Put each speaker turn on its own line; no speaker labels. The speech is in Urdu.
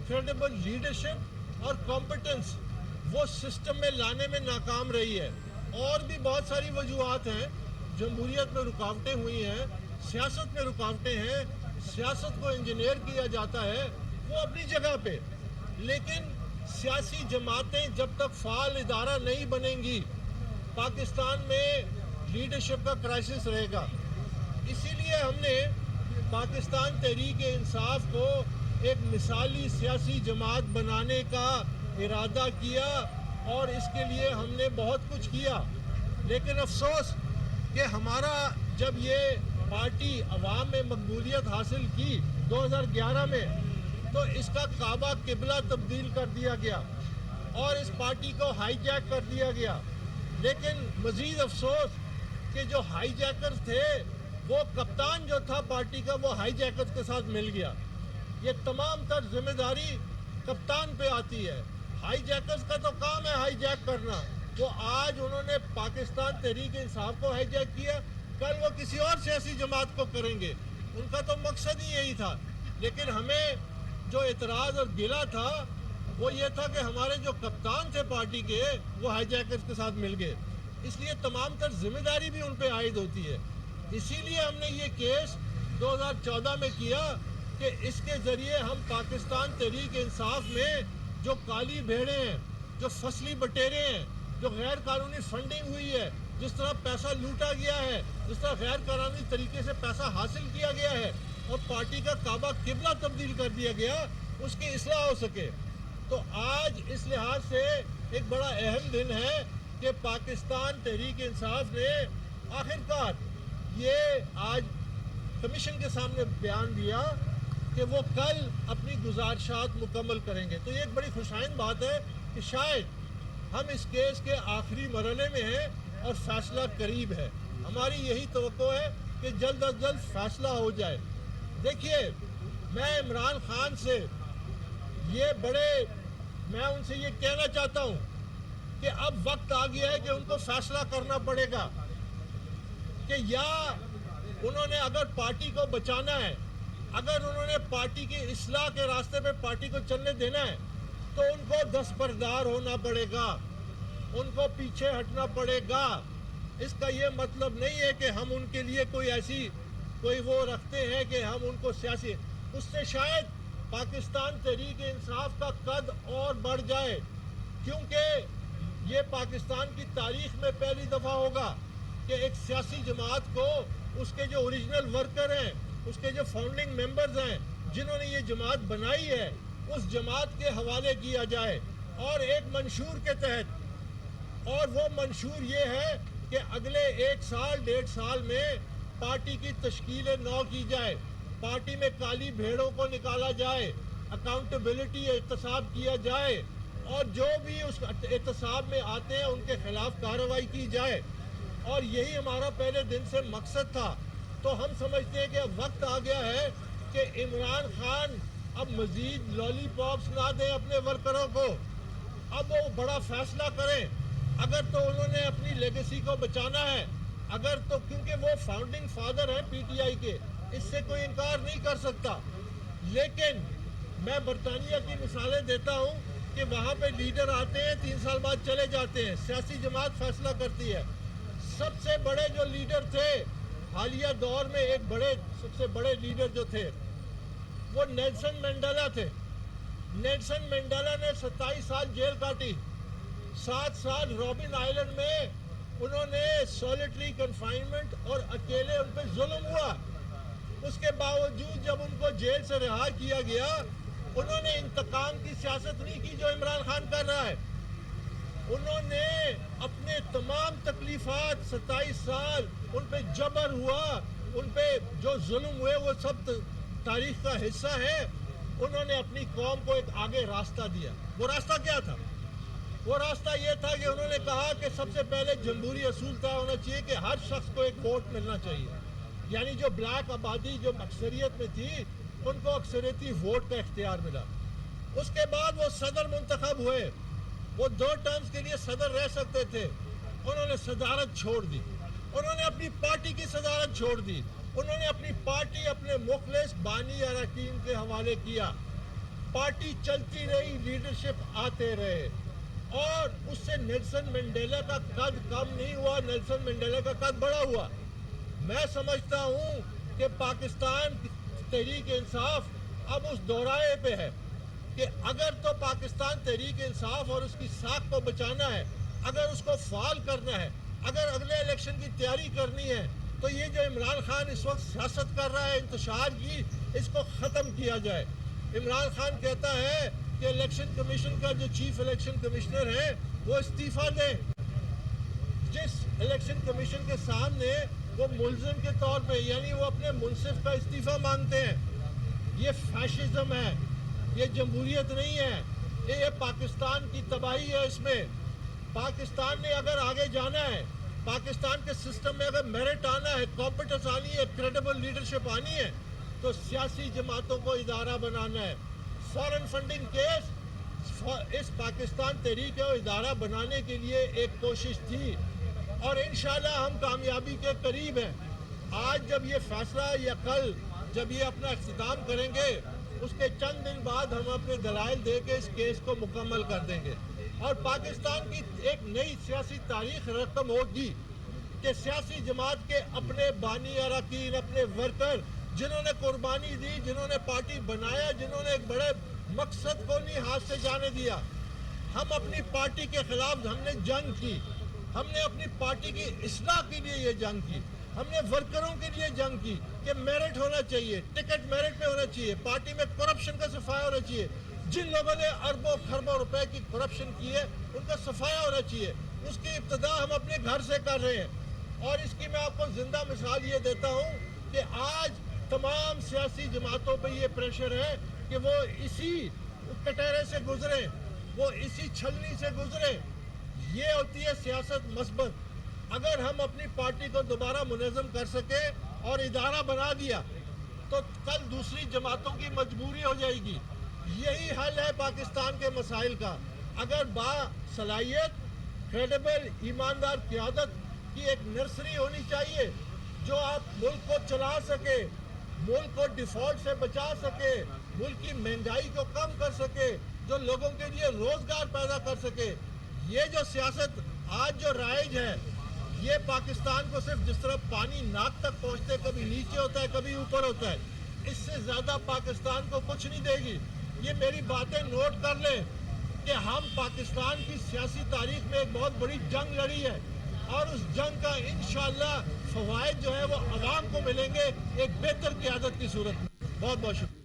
کریڈیبل لیڈرشپ اور کمپٹنس وہ سسٹم میں لانے میں ناکام رہی ہے. اور بھی بہت ساری وجوہات ہیں. جمہوریت میں رکاوٹیں ہوئی ہیں, سیاست میں رکاوٹیں ہیں, سیاست کو انجینئر کیا جاتا ہے, وہ اپنی جگہ پہ. لیکن سیاسی جماعتیں جب تک فعال ادارہ نہیں بنیں گی, پاکستان میں لیڈرشپ کا کرائسس رہے گا. اسی لیے ہم نے پاکستان تحریک انصاف کو ایک مثالی سیاسی جماعت بنانے کا ارادہ کیا, اور اس کے لیے ہم نے بہت کچھ کیا. لیکن افسوس کہ ہمارا جب یہ پارٹی عوام میں مقبولیت حاصل کی 2011 میں, تو اس کا کعبہ قبلہ تبدیل کر دیا گیا اور اس پارٹی کو ہائی جیک کر دیا گیا. لیکن مزید افسوس کہ جو ہائی جیکرز تھے, وہ کپتان جو تھا پارٹی کا, وہ ہائی جیکرز کے ساتھ مل گیا. یہ تمام تر ذمہ داری کپتان پہ آتی ہے. ہائی جیکرز کا تو کام ہے ہائی جیک کرنا. وہ آج انہوں نے پاکستان تحریک انصاف کو ہائی جیک کیا, کل وہ کسی اور سیاسی جماعت کو کریں گے. ان کا تو مقصد ہی یہی تھا. لیکن ہمیں جو اعتراض اور گلہ تھا وہ یہ تھا کہ ہمارے جو کپتان تھے پارٹی کے, وہ ہائی جیکرز کے ساتھ مل گئے. اس لیے تمام تر ذمہ داری بھی ان پہ عائد ہوتی ہے. اسی لیے ہم نے یہ کیس 2014 میں کیا کہ اس کے ذریعے ہم پاکستان تحریک انصاف میں جو کالی بھیڑیں ہیں, جو فصلی بٹیرے ہیں, جو غیر قانونی فنڈنگ ہوئی ہے, جس طرح پیسہ لوٹا گیا ہے, جس طرح غیر قانونی طریقے سے پیسہ حاصل کیا گیا ہے اور پارٹی کا کعبہ قبلہ تبدیل کر دیا گیا, اس کی اصلاح ہو سکے. تو آج اس لحاظ سے ایک بڑا اہم دن ہے کہ پاکستان تحریک انصاف نے آخرکار یہ آج کمیشن کے سامنے بیان دیا کہ وہ کل اپنی گزارشات مکمل کریں گے. تو یہ ایک بڑی خوشائند بات ہے کہ شاید ہم اس کیس کے آخری مرحلے میں ہیں اور فیصلہ قریب ہے. ہماری یہی توقع ہے کہ جلد از جلد فیصلہ ہو جائے. دیکھیے, میں عمران خان سے میں ان سے یہ کہنا چاہتا ہوں کہ اب وقت آ گیا ہے کہ ان کو فیصلہ کرنا پڑے گا کہ یا انہوں نے اگر پارٹی کو بچانا ہے, اگر انہوں نے پارٹی کی اصلاح کے راستے پہ پارٹی کو چلنے دینا ہے, تو ان کو دستبردار ہونا پڑے گا, ان کو پیچھے ہٹنا پڑے گا. اس کا یہ مطلب نہیں ہے کہ ہم ان کے لیے کوئی وہ رکھتے ہیں کہ ہم ان کو سیاسی, اس سے شاید پاکستان تحریک انصاف کا قد اور بڑھ جائے, کیونکہ یہ پاکستان کی تاریخ میں پہلی دفعہ ہوگا کہ ایک سیاسی جماعت کو اس کے جو اوریجنل ورکر ہیں, اس کے جو فاؤنڈنگ ممبرز ہیں, جنہوں نے یہ جماعت بنائی ہے, اس جماعت کے حوالے کیا جائے اور ایک منشور کے تحت. اور وہ منشور یہ ہے کہ اگلے 1 سال 1.5 سال میں پارٹی کی تشکیل نو کی جائے, پارٹی میں کالی بھیڑوں کو نکالا جائے, اکاؤنٹیبلٹی احتساب کیا جائے, اور جو بھی اس احتساب میں آتے ہیں ان کے خلاف کارروائی کی جائے. اور یہی ہمارا پہلے دن سے مقصد تھا. تو ہم سمجھتے ہیں کہ اب وقت آ گیا ہے کہ عمران خان اب مزید لالی پاپس نہ دیں اپنے ورکروں کو, اب وہ بڑا فیصلہ کریں. اگر تو انہوں نے اپنی لیگیسی کو بچانا ہے, اگر تو کیونکہ وہ فاؤنڈنگ فادر ہیں پی ٹی آئی کے, اس سے کوئی انکار نہیں کر سکتا. لیکن میں برطانیہ کی مثالیں دیتا ہوں کہ وہاں پہ لیڈر آتے ہیں, 3 سال بعد چلے جاتے ہیں, سیاسی جماعت فیصلہ کرتی ہے. سب سے بڑے جو لیڈر تھے حالیہ دور میں, سب سے بڑے لیڈر جو تھے وہ نیلسن منڈیلا تھے. نیلسن منڈیلا نے 27 سال جیل کاٹی, 7 سال رابن آئلینڈ میں انہوں نے سولیٹری کنفائنمنٹ اور اکیلے ان پہ ظلم ہوا. اس کے باوجود جب ان کو جیل سے رہا کیا گیا, انہوں نے انتقام کی سیاست نہیں کی جو عمران خان کر رہا ہے. انہوں نے اپنے تمام تکلیفات 27 سال ان پہ جبر ہوا, ان پہ جو ظلم ہوئے وہ سب تاریخ کا حصہ ہے. انہوں نے اپنی قوم کو ایک آگے راستہ دیا. وہ راستہ کیا تھا؟ وہ راستہ یہ تھا کہ انہوں نے کہا کہ سب سے پہلے جمہوری اصول طے ہونا چاہیے کہ ہر شخص کو ایک ووٹ ملنا چاہیے. یعنی جو بلیک آبادی جو اکثریت میں تھی ان کو اکثریتی ووٹ کا اختیار ملا. اس کے بعد وہ صدر منتخب ہوئے. وہ 2 ٹرمز کے لیے صدر رہ سکتے تھے. انہوں نے صدارت چھوڑ دی, انہوں نے اپنی پارٹی کی صدارت چھوڑ دی, انہوں نے اپنی پارٹی اپنے مخلص بانی اراکین کے حوالے کیا. پارٹی چلتی رہی, لیڈرشپ آتے رہے, اور اس سے نیلسن منڈیلا کا قد کم نہیں ہوا, نیلسن منڈیلا کا قد بڑا ہوا. میں سمجھتا ہوں کہ پاکستان تحریک انصاف اب اس دورائے پہ ہے کہ اگر تو پاکستان تحریک انصاف اور اس کی ساکھ کو بچانا ہے, اگر اس کو فعال کرنا ہے, اگر اگلے الیکشن کی تیاری کرنی ہے, تو یہ جو عمران خان اس وقت سیاست کر رہا ہے انتشار کی, اس کو ختم کیا جائے. عمران خان کہتا ہے کہ الیکشن کمیشن کا جو چیف الیکشن کمشنر ہے وہ استعفیٰ دیں. جس الیکشن کمیشن کے سامنے وہ ملزم کے طور پہ, یعنی وہ اپنے منصف کا استعفیٰ مانگتے ہیں. یہ فیشزم ہے, یہ جمہوریت نہیں ہے, یہ پاکستان کی تباہی ہے. اس میں پاکستان نے اگر آگے جانا ہے, پاکستان کے سسٹم میں اگر میرٹ آنا ہے, کمپٹنس آنی ہے, کریڈیبل لیڈرشپ آنی ہے, تو سیاسی جماعتوں کو ادارہ بنانا ہے. فارن فنڈنگ کیس اس پاکستان تحریک کو ادارہ بنانے کے لیے ایک کوشش تھی, اور انشاءاللہ ہم کامیابی کے قریب ہیں. آج جب یہ فیصلہ یا کل جب یہ اپنا اختتام کریں گے, اس کے چند دن بعد ہم اپنے دلائل دے کے اس کیس کو مکمل کر دیں گے, اور پاکستان کی ایک نئی سیاسی تاریخ رقم ہوگی کہ سیاسی جماعت کے اپنے بانی اراکین, اپنے ورکر, جنہوں نے قربانی دی, جنہوں نے پارٹی بنایا, جنہوں نے ایک بڑے مقصد کو نہیں ہاتھ سے جانے دیا. ہم اپنی پارٹی کے خلاف ہم نے جنگ کی, ہم نے اپنی پارٹی کی اصلاح کے لیے یہ جنگ کی, ہم نے ورکروں کے لیے جنگ کی کہ میرٹ ہونا چاہیے, ٹکٹ میرٹ پہ ہونا چاہیے, پارٹی میں کرپشن کا صفایا ہونا چاہیے. جن لوگوں نے اربوں خربوں روپے کی کرپشن کی ہے ان کا صفایا ہونا چاہیے. اس کی ابتدا ہم اپنے گھر سے کر رہے ہیں, اور اس کی میں آپ کو زندہ مثال یہ دیتا ہوں کہ آج تمام سیاسی جماعتوں پہ یہ پریشر ہے کہ وہ اسی کٹہرے سے گزریں, وہ اسی چھلنی سے گزریں. یہ ہوتی ہے سیاست مثبت. اگر ہم اپنی پارٹی کو دوبارہ منظم کر سکے اور ادارہ بنا دیا, تو کل دوسری جماعتوں کی مجبوری ہو جائے گی. یہی حل ہے پاکستان کے مسائل کا. اگر با صلاحیت, کریڈیبل, ایماندار قیادت کی ایک نرسری ہونی چاہیے جو آپ ملک کو چلا سکے, ملک کو ڈیفالٹ سے بچا سکے, ملک کی مہنگائی کو کم کر سکے, جو لوگوں کے لیے روزگار پیدا کر سکے. یہ جو سیاست آج جو رائج ہے, یہ پاکستان کو صرف جس طرح پانی ناک تک پہنچتے, کبھی نیچے ہوتا ہے کبھی اوپر ہوتا ہے, اس سے زیادہ پاکستان کو کچھ نہیں دے گی. یہ میری باتیں نوٹ کر لیں کہ ہم پاکستان کی سیاسی تاریخ میں ایک بہت بڑی جنگ لڑی ہے, اور اس جنگ کا انشاءاللہ فوائد جو ہے وہ عوام کو ملیں گے ایک بہتر قیادت کی صورت میں. بہت بہت شکریہ.